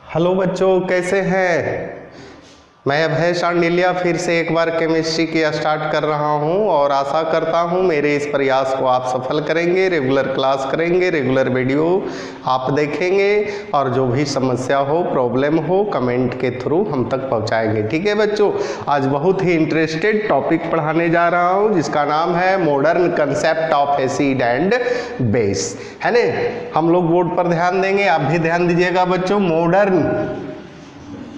Hello बच्चों, कैसे हैं? मैं अभय शांडिल्या फिर से एक बार केमिस्ट्री की स्टार्ट कर रहा हूं और आशा करता हूं मेरे इस प्रयास को आप सफल करेंगे। रेगुलर क्लास करेंगे, रेगुलर वीडियो आप देखेंगे और जो भी समस्या हो, प्रॉब्लम हो, कमेंट के थ्रू हम तक पहुंचाएंगे। ठीक है बच्चों, आज बहुत ही इंटरेस्टेड टॉपिक पढ़ाने जा रहा हूं जिसका नाम है modern concept of acid and base. है ना? हम लोग बोर्ड पर ध्यान देंगे, आप भी ध्यान दीजिएगा बच्चों।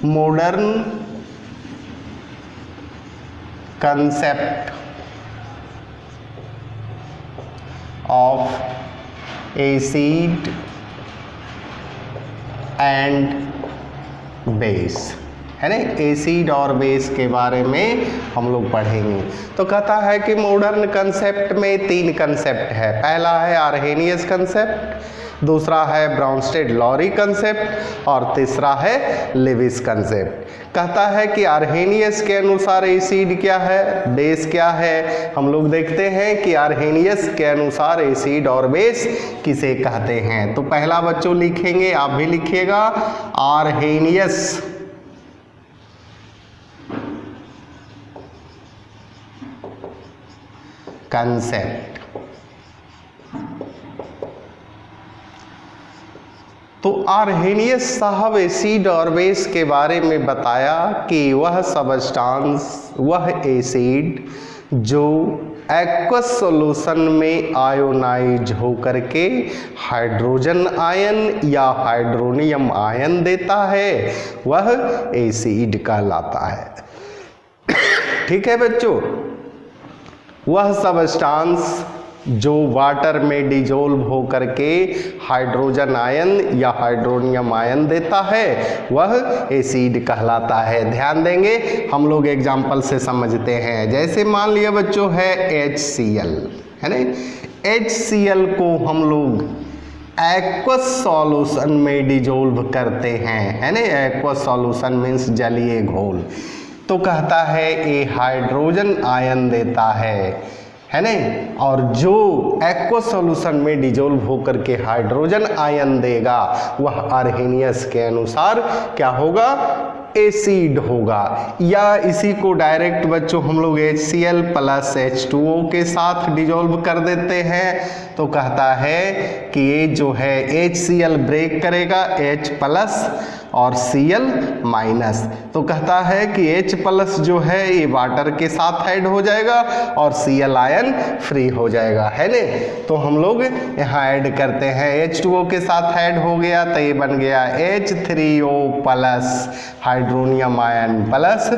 Modern concept of acid and base, है ना? एसिड और बेस के बारे में हम लोग पढ़ेंगे। तो कहता है कि मॉडर्न कंसेप्ट में 3 कंसेप्ट है। पहला है आर्हेनियस कंसेप्ट, दूसरा है ब्राउनस्टेड-लॉरी कंसेप्ट और तीसरा है लेविस कंसेप्ट। कहता है कि आर्हेनियस के अनुसार एसिड क्या है, बेस क्या है। हम लोग देखते हैं कि आर्हेनियस के अनुसार एसिड और बेस किसे कहते हैं। तो पहला बच्चों लिखेंगे, आप भी लिखिएगा, आर्हेनियस कंसेप्ट। तो आर्हेनियस साहब एसिड और बेस के बारे में बताया कि वह सबस्टांस, वह एसिड जो एक्वस सॉल्यूशन में आयोनाइज होकर के हाइड्रोजन आयन या हाइड्रोनियम आयन देता है, वह एसिड कहलाता है। ठीक है बच्चों, वह सबस्टांस जो वाटर में डिजोल्व होकर के हाइड्रोजन आयन या हाइड्रोनियम आयन देता है, वह एसिड कहलाता है। ध्यान देंगे, हम लोग एग्जाम्पल से समझते हैं। जैसे मान लिया बच्चों है HCl, है ना? HCl को हम लोग एक्वस सॉल्यूशन में डिजोल्व करते हैं, है ना? एक्वस सॉल्यूशन मीन्स जलीय घोल। तो कहता है ये हाइड्रोजन आयन देता है ना? और जो एक्वस सॉल्यूशन में डिजोल्व होकर के हाइड्रोजन आयन देगा, वह आर्हेनियस के अनुसार क्या होगा? एसिड होगा। या इसी को डायरेक्ट बच्चों हम लोग HCl प्लस H2O के साथ डिजोल्व कर देते हैं। तो कहता है कि ये जो है HCl ब्रेक करेगा H प्लस और Cl माइनस। तो कहता है कि H प्लस जो है ये वाटर के साथ ऐड हो जाएगा और Cl आयन फ्री हो जाएगा, है ना? तो हम लोग यहाँ ऐड करते हैं, H2O के साथ ऐड हो गया तो ये बन गया H3O plus hydronium ion plus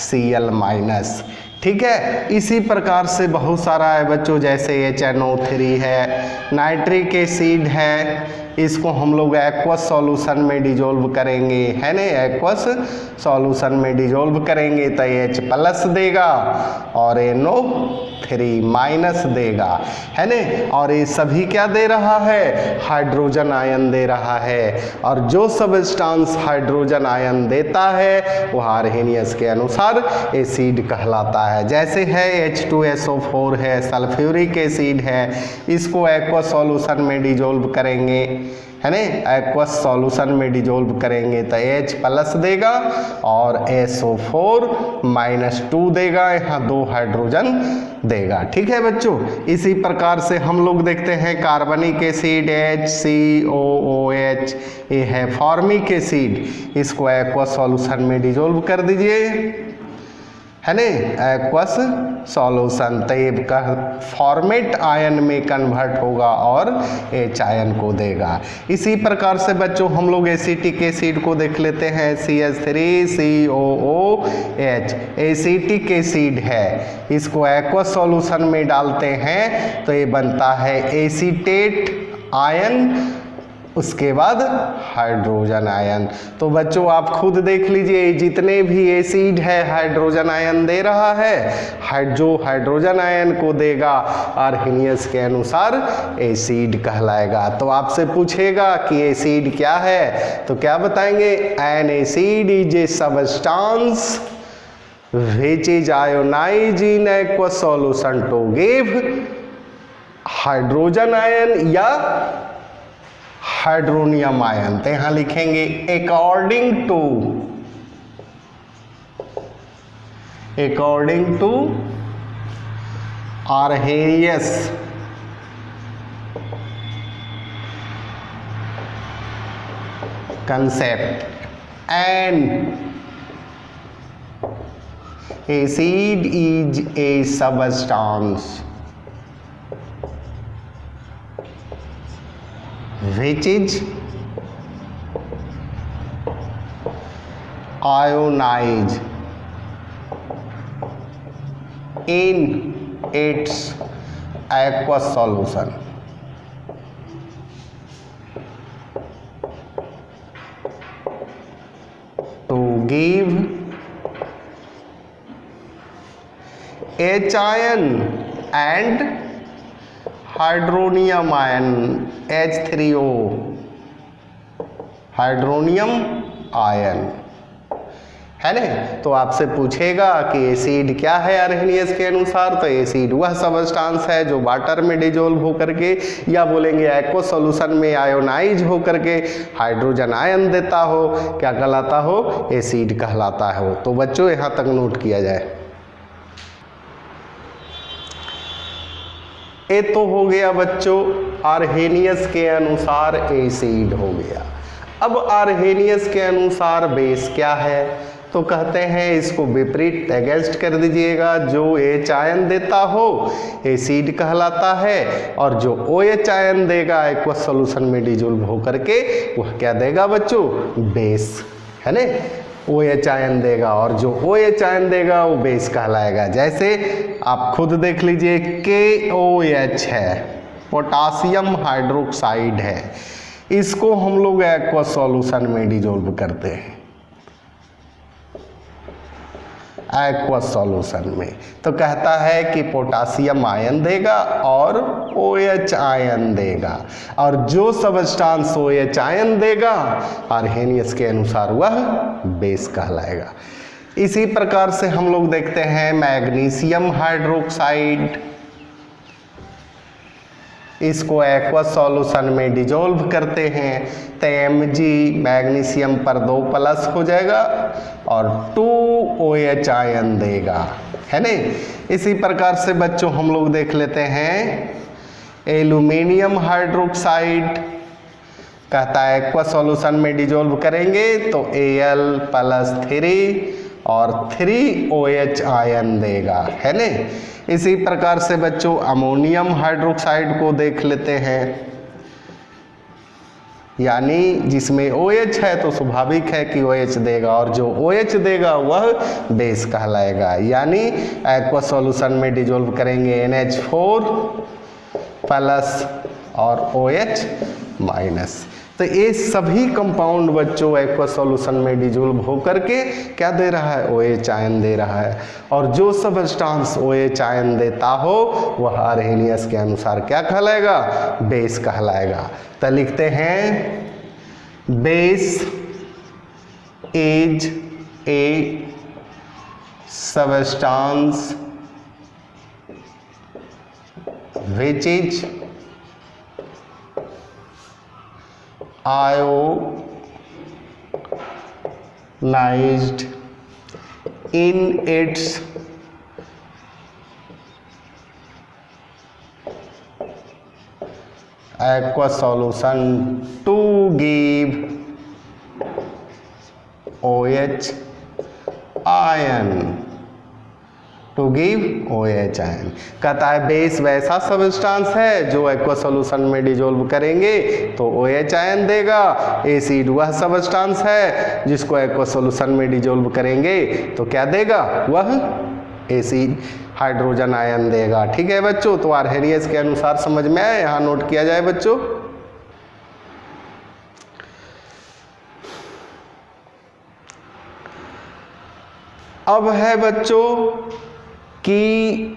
Cl minus. ठीक है, इसी प्रकार से बहुत सारा है बच्चों, जैसे HNO3 है, नाइट्रिक एसिड है, इसको हम लोग एक्वस सॉल्यूशन में डिजोल्व करेंगे, है ना? एक्वस सॉल्यूशन में डिजोल्व करेंगे तो H प्लस देगा और NO3 माइनस देगा, है ना? और ये सभी क्या दे रहा है? हाइड्रोजन आयन दे रहा है। और जो सबस्टांस हाइड्रोजन आयन देता है वह आर्हेनियस के अनुसार एसिड कहलाता है। जैसे है H2SO4 है, सल्फ्यूरिक एसिड है, इसको एक्वस सॉल्यूशन में डिजोल्व करेंगे, है ना? एक्वस सॉल्यूशन में डिजोल्व करेंगे तो H प्लस देगा और SO4 माइनस 2 देगा, यहाँ 2 हाइड्रोजन देगा। ठीक है बच्चों, इसी प्रकार से हम लोग देखते हैं कार्बनिक एसिड HCOOH, ये है फॉर्मिक एसिड, इसको एक्वस सॉल्यूशन में डिजोल्व कर दीजिए, है ना? एक्वस सॉल्यूशन तो ये का फॉर्मेट आयन में कन्वर्ट होगा और H आयन को देगा। इसी प्रकार से बच्चों हम लोग एसिटिक एसिड को देख लेते हैं, CH3COOH एसिटिक एसिड है, इसको एक्वस सॉल्यूशन में डालते हैं तो ये बनता है एसीटेट आयन, उसके बाद हाइड्रोजन आयन। तो बच्चों आप खुद देख लीजिए, जितने भी एसिड है हाइड्रोजन आयन दे रहा है, जो हाइड्रोजन आयन को देगा आर्हेनियस के अनुसार एसिड कहलाएगा। तो आपसे पूछेगा कि एसिड क्या है, तो क्या बताएंगे? An acid is a substance which is ionized in aqueous solution to give hydrogen ion या हाइड्रोनियम आयन। तो यहां लिखेंगे according to Arrhenius concept and acid is a substance which is ionized in its aqueous solution. To give H ion and hydronium ion H3O hydronium ion है ना। तो आपसे पूछेगा कि एसिड क्या है आर्हेनियस के अनुसार, तो एसिड वह सबस्टांस है जो वाटर में डिजोल्व होकर के या बोलेंगे एक्वा सॉल्यूशन में आयोनाइज होकर के हाइड्रोजन आयन देता हो, क्या कहलाता हो, एसिड कहलाता हो। तो बच्चों यहां तक नोट किया जाए। ये तो हो गया बच्चों आर्हेनियस के अनुसार एसिड हो गया। अब आर्हेनियस के अनुसार बेस क्या है, तो कहते हैं इसको विपरीत अगेंस्ट कर दीजिएगा। जो H आयन देता हो एसिड कहलाता है, और जो OH आयन देगा एक्वस सॉल्यूशन में डिजोल्व होकर के वह क्या देगा बच्चों, बेस है ना। OH आयन देगा और जो OH आयन देगा वो बेस कहलाएगा। जैसे आप खुद देख लीजिए KOH है, पोटासियम हाइड्रोक्साइड है, इसको हम लोग एक्वस सॉल्यूशन में डिजोल्व करते हैं एक्वस सॉल्यूशन में। तो कहता है कि पोटासियम आयन देगा और OH आयन देगा, और जो सबस्टांस OH आयन देगा आर्हेनियस के अनुसार वह बेस कहलाएगा। इसी प्रकार से हम लोग देखते हैं मैग्नीशियम हाइड्रोक्साइड, इसको एक्वस सॉल्यूशन में डिजोल्व करते हैं तो Mg मैग्नीशियम पर 2+ हो जाएगा और 2OH आयन देगा, है ना। इसी प्रकार से बच्चों हम लोग देख लेते हैं एल्यूमिनियम हाइड्रोक्साइड, कहता है एक्वस सॉल्यूशन में डिजोल्व करेंगे तो Al+3 और 3OH आयन देगा, है ना। इसी प्रकार से बच्चों अमोनियम हाइड्रोक्साइड को देख लेते हैं, यानी जिसमें OH है तो स्वाभाविक है कि OH देगा, और जो OH देगा वह बेस कहलाएगा। यानी एक्वस सॉल्यूशन में डिजोल्व करेंगे NH4+ और OH-। तो ये सभी कंपाउंड बच्चों एक्वस सॉल्यूशन में डिजोल्व होकर के क्या दे रहा है, OH आयन दे रहा है, और जो सबस्टांस OH आयन देता हो वह आर्हेनियस के अनुसार क्या कहलाएगा, बेस कहलाएगा। तो लिखते हैं base is a substance which is ionized in its aqueous solution to give OH ion, to give OH ion. कहता है बेस वैसा सबस्टांस है जो एक्वस सॉल्यूशन में डिजोल्व करेंगे तो OH आयन देगा, एसिड वह सबस्टांस है जिसको एक्वस सॉल्यूशन में डिजोल्व करेंगे तो क्या देगा, वह एसिड हाइड्रोजन आयन देगा। ठीक है बच्चों, तो आर्हेनियस के अनुसार समझ में आया, यहाँ नोट किया जाए बच्चों। अब है बच्चों कि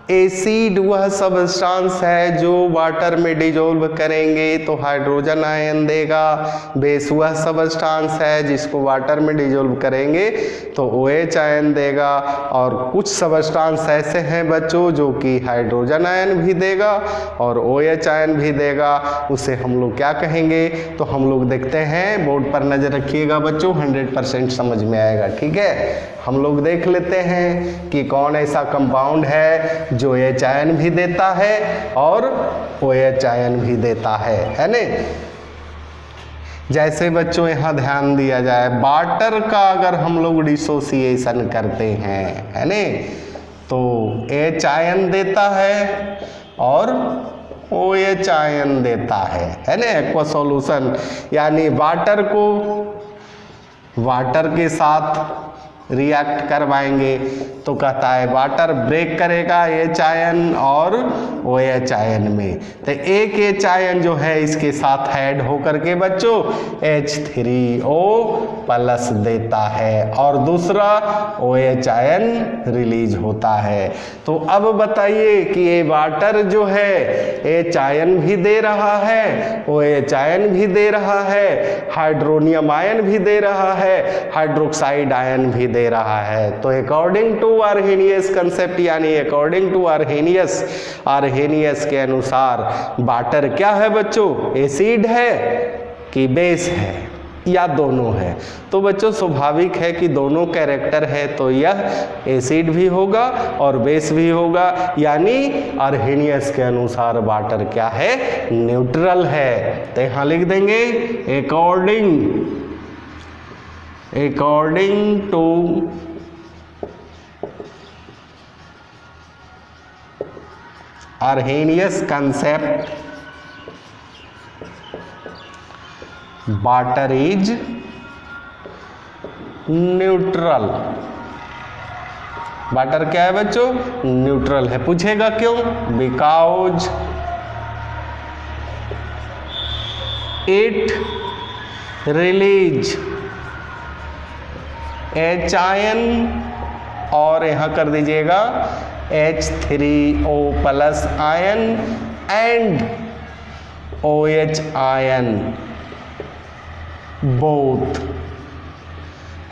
एसिड वह सब्सटेंस है जो वाटर में डिजोल्व करेंगे तो हाइड्रोजन आयन देगा। बेस वह सब्सटेंस है जिसको वाटर में डिजोल्व करेंगे तो OH आयन देगा। और कुछ सब्सटेंस ऐसे हैं बच्चों जो कि हाइड्रोजन आयन भी देगा और OH आयन भी देगा, उसे हम लोग क्या कहेंगे? तो हम लोग देखते हैं, बोर्ड पर नज़र रखिएगा बच्चों, 100% समझ में आएगा। ठीक है, हम लोग देख लेते हैं कि कौन ऐसा कंपाउंड है जो H आयन भी देता है और OH आयन भी देता है ना। जैसे बच्चों यहाँ ध्यान दिया जाए, वाटर का अगर हम लोग डिसोसिएशन करते हैं है ना, तो H आयन देता है और OH आयन देता है ना। एक्वा सॉल्यूशन यानी वाटर को वाटर के साथ रिएक्ट करवाएंगे तो कहता है वाटर ब्रेक करेगा H आयन और OH आयन में, तो एक H आयन जो है इसके साथ ऐड होकर के बच्चों H3O प्लस देता है और दूसरा OH आयन रिलीज होता है। तो अब बताइए कि ये वाटर जो है H आयन भी दे रहा है, OH आयन भी दे रहा है, हाइड्रोनियम आयन भी दे रहा है, हाइड्रोक्साइड आयन भी दे रहा है। तो अकॉर्डिंग टू आर्हेनियस कंसेप्ट यानी अकॉर्डिंग टू आर्हेनियस के अनुसार वाटर क्या है बच्चों? एसिड है कि बेस है या दोनों है? तो बच्चों स्वाभाविक है कि दोनों कैरेक्टर है, तो यह एसिड भी होगा और बेस भी होगा, यानी आर्हेनियस के अनुसार वाटर क्या है? न्यूट्रल है। तो यहाँ लिख देंगे according to Arrhenius concept, water is neutral। Water क्या है बच्चों? न्यूट्रल है। पूछेगा क्यों? Because it release H ion और यहाँ कर दीजिएगा H3O plus ion and OH ion both,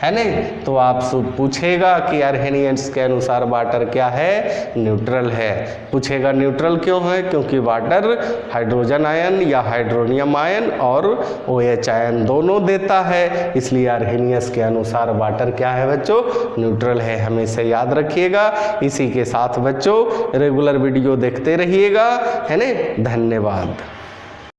है नहीं? तो आप पूछेगा कि आर्हेनियस के अनुसार वाटर क्या है? न्यूट्रल है। पूछेगा न्यूट्रल क्यों है? क्योंकि वाटर हाइड्रोजन आयन या हाइड्रोनियम आयन और OH आयन दोनों देता है, इसलिए आर्हेनियस के अनुसार वाटर क्या है बच्चों? न्यूट्रल है। हमेशा याद रखिएगा। इसी के साथ बच्चों रेगुलर वीडियो देखते रहिएगा, है ना। धन्यवाद।